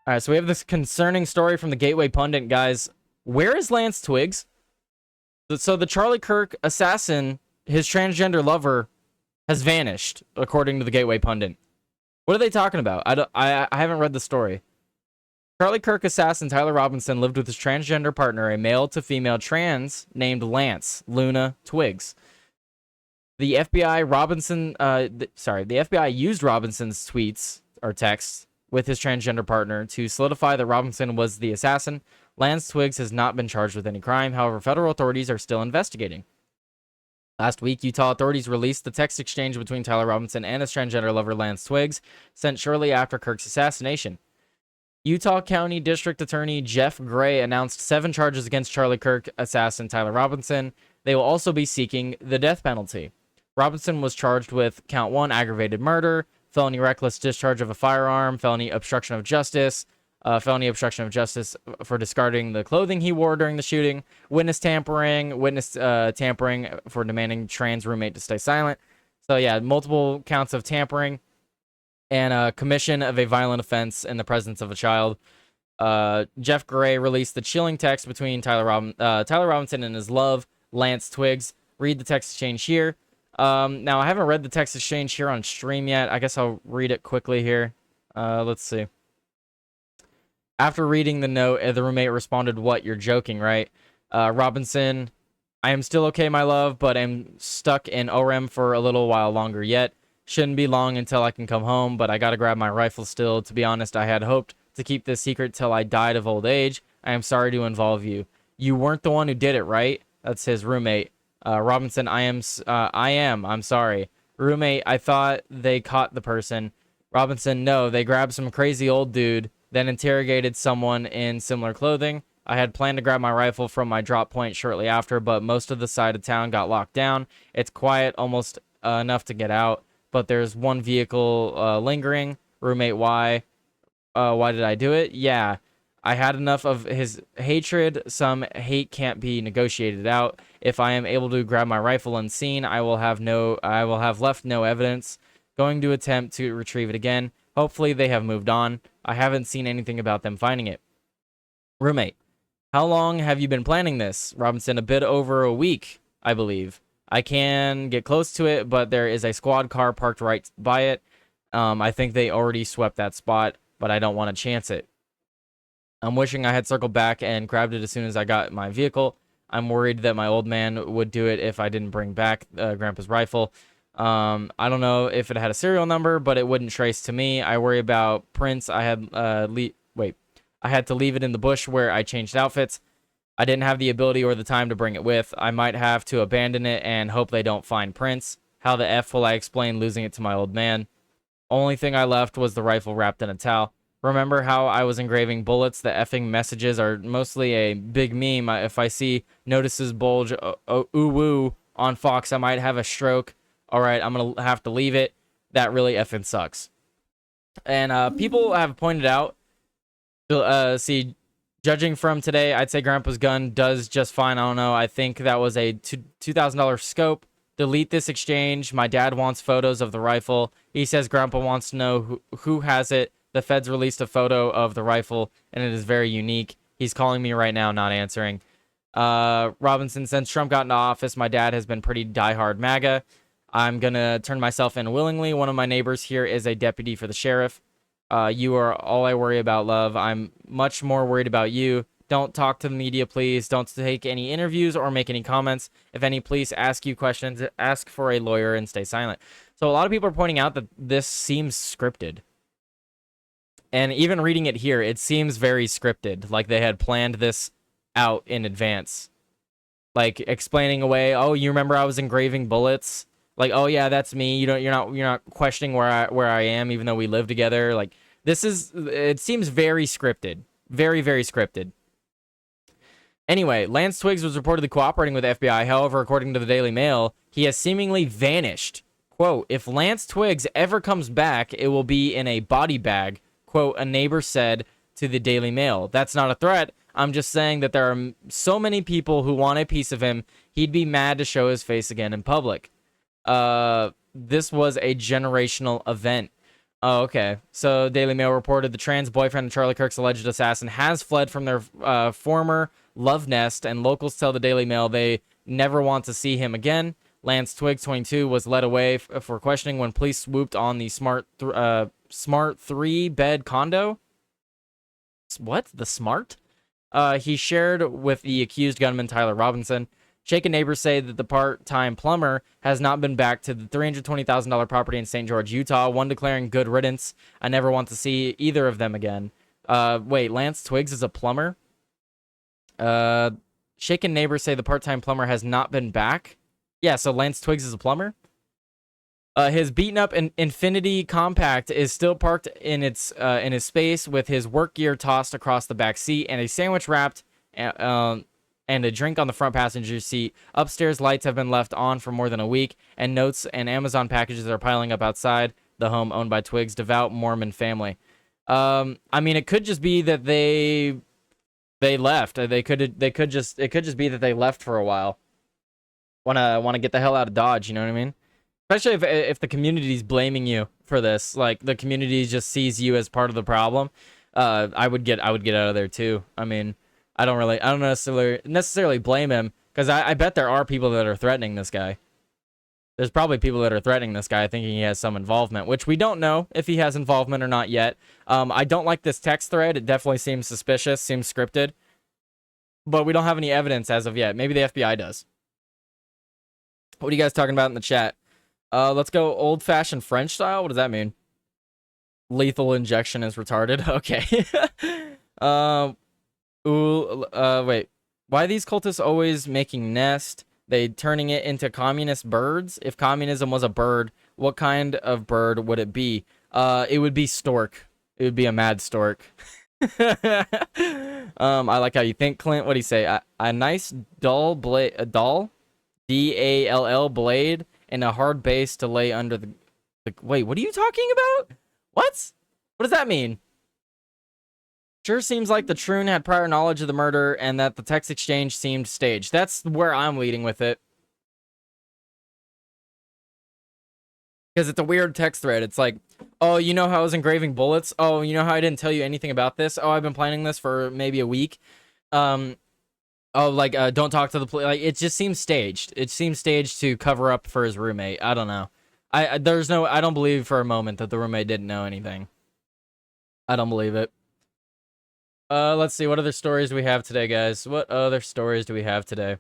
All right, so we have this concerning story from the Gateway Pundit, guys. Where is Lance Twiggs? So the Charlie Kirk assassin, his transgender lover, has vanished, according to the Gateway Pundit. What are they talking about? I haven't read the story. Charlie Kirk assassin Tyler Robinson lived with his transgender partner, a male to female trans named Lance Luna Twiggs. The FBI the FBI used Robinson's tweets or texts with his transgender partner to solidify that Robinson was the assassin. Lance Twiggs has not been charged with any crime. However, federal authorities are still investigating. Last week, Utah authorities released the text exchange between Tyler Robinson and his transgender lover Lance Twiggs, sent shortly after Kirk's assassination. Utah County District Attorney Jeff Gray announced 7 charges against Charlie Kirk assassin Tyler Robinson. They will also be seeking the death penalty. Robinson was charged with count 1, aggravated murder, felony reckless discharge of a firearm, felony obstruction of justice for discarding the clothing he wore during the shooting, witness tampering for demanding trans roommate to stay silent. So yeah, multiple counts of tampering and commission of a violent offense in the presence of a child. Jeff Gray released the chilling text between Tyler Robinson and his love, Lance Twiggs. Read the text exchange here. Now, I haven't read the text exchange here on stream yet. I guess I'll read it quickly here. Let's see. After reading the note, the roommate responded, "What? You're joking, right?" Robinson, "I am still okay, my love, but I'm stuck in OREM for a little while longer yet. Shouldn't be long until I can come home, but I gotta grab my rifle still. To be honest, I had hoped to keep this secret till I died of old age. I am sorry to involve you. You weren't the one who did it, right?" That's his roommate. Robinson, I'm sorry. Roommate, "I thought they caught the person." Robinson, "No, they grabbed some crazy old dude, then interrogated someone in similar clothing. I had planned to grab my rifle from my drop point shortly after, but most of the side of town got locked down. It's quiet, almost enough to get out, but there's one vehicle lingering. Roommate, why did I do it? Yeah, I had enough of his hatred. Some hate can't be negotiated out. If I am able to grab my rifle unseen, I will have left no evidence. Going to attempt to retrieve it again. Hopefully they have moved on. I haven't seen anything about them finding it." Roommate, "How long have you been planning this?" Robinson, "A bit over a week, I believe. I can get close to it, but there is a squad car parked right by it. I think they already swept that spot, but I don't want to chance it. I'm wishing I had circled back and grabbed it as soon as I got my vehicle. I'm worried that my old man would do it if I didn't bring back Grandpa's rifle. I don't know if it had a serial number, but it wouldn't trace to me. I worry about prints. I had to leave it in the bush where I changed outfits. I didn't have the ability or the time to bring it with. I might have to abandon it and hope they don't find prints. How the F will I explain losing it to my old man? Only thing I left was the rifle wrapped in a towel. Remember how I was engraving bullets? The effing messages are mostly a big meme. If I see notices bulge ooh woo on Fox, I might have a stroke. All right, I'm going to have to leave it. That really effing sucks." And people have pointed out, judging from today, I'd say Grandpa's gun does just fine. I don't know. I think that was a $2,000 scope. Delete this exchange. My dad wants photos of the rifle. He says Grandpa wants to know who has it. The feds released a photo of the rifle, and it is very unique. He's calling me right now, not answering. Robinson, since Trump got into office, my dad has been pretty diehard MAGA. I'm going to turn myself in willingly. One of my neighbors here is a deputy for the sheriff. You are all I worry about, love. I'm much more worried about you. Don't talk to the media, please. Don't take any interviews or make any comments. If any police ask you questions, ask for a lawyer and stay silent. So a lot of people are pointing out that this seems scripted. And even reading it here, it seems very scripted, like they had planned this out in advance. Like explaining away, "Oh, you remember I was engraving bullets?" Like, "Oh yeah, that's me. You're not questioning where I am, even though we live together." Like it seems very scripted. Very, very scripted. Anyway, Lance Twiggs was reportedly cooperating with the FBI. However, according to the Daily Mail, he has seemingly vanished. Quote, "If Lance Twiggs ever comes back, it will be in a body bag," quote, a neighbor said to the Daily Mail. "That's not a threat. I'm just saying that there are so many people who want a piece of him, he'd be mad to show his face again in public." This was a generational event. Oh, okay. So Daily Mail reported the trans boyfriend of Charlie Kirk's alleged assassin has fled from their former love nest, and locals tell the Daily Mail they never want to see him again. Lance Twiggs, 22, was led away for questioning when police swooped on the smart three-bed condo. What? The smart? He shared with the accused gunman Tyler Robinson. Shaken neighbors say that the part-time plumber has not been back to the $320,000 property in St. George, Utah, one declaring good riddance. I never want to see either of them again. Wait, Lance Twiggs is a plumber? Uh, Shaken neighbors say the part-time plumber has not been back. Yeah, so Lance Twiggs is a plumber? His beaten up Infinity Compact is still parked in his space with his work gear tossed across the back seat and a sandwich wrapped and a drink on the front passenger seat. Upstairs lights have been left on for more than a week, and notes and Amazon packages are piling up outside the home owned by Twiggs' devout Mormon family. I mean, it could just be that they left. It could just be that they left for a while. Wanna get the hell out of Dodge. You know what I mean? Especially if the community's blaming you for this, like the community just sees you as part of the problem. I would get out of there too. I mean, I don't necessarily blame him, because I bet there are people that are threatening this guy. There's probably people that are threatening this guy thinking he has some involvement, which we don't know if he has involvement or not yet. I don't like this text thread. It definitely seems suspicious, seems scripted, but we don't have any evidence as of yet. Maybe the FBI does. What are you guys talking about in the chat? Let's go old-fashioned French style. What does that mean? Lethal injection is retarded. Okay. Wait. Why are these cultists always making nest? They turning it into communist birds? If communism was a bird, what kind of bird would it be? It would be stork. It would be a mad stork. I like how you think, Clint. What do you say? A nice dull blade, a dull, DALL blade, and a hard base to lay under the... Wait, what are you talking about? What? What does that mean? Sure seems like the Troon had prior knowledge of the murder and that the text exchange seemed staged. That's where I'm leading with it. Because it's a weird text thread. It's like, oh, you know how I was engraving bullets? Oh, you know how I didn't tell you anything about this? Oh, I've been planning this for maybe a week. Oh, like, don't talk to the police. Like, it just seems staged. It seems staged to cover up for his roommate. I don't know. I don't believe for a moment that the roommate didn't know anything. I don't believe it. Let's see. What other stories do we have today, guys? What other stories do we have today?